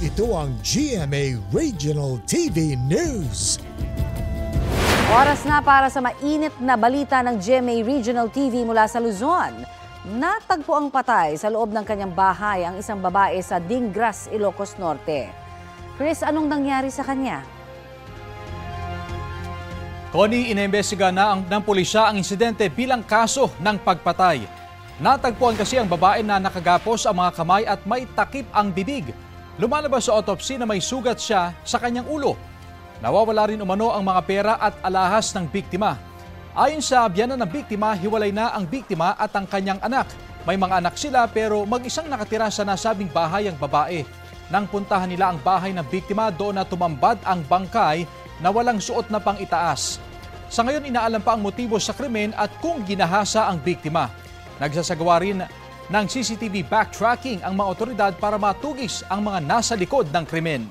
Ito ang GMA Regional TV News. Oras na para sa mainit na balita ng GMA Regional TV mula sa Luzon. Natagpo ang patay sa loob ng kanyang bahay ang isang babae sa Dingras, Ilocos Norte. Chris, anong nangyari sa kanya? Connie, inimbestiga na ng pulisya ang insidente bilang kaso ng pagpatay. Natagpuan kasi ang babae na nakagapos ang mga kamay at may takip ang bibig. Lumalabas sa autopsy na may sugat siya sa kanyang ulo. Nawawala rin umano ang mga pera at alahas ng biktima. Ayon sa biyanan ng biktima, hiwalay na ang biktima at ang kanyang anak. May mga anak sila pero mag-isang nakatira sa nasabing bahay ang babae. Nang puntahan nila ang bahay ng biktima, doon na tumambad ang bangkay na walang suot na pang-itaas. Sa ngayon, inaalam pa ang motibo sa krimen at kung ginahasa ang biktima. Nagsasagawa rin ng CCTV backtracking ang mga otoridad para matugis ang mga nasa likod ng krimen.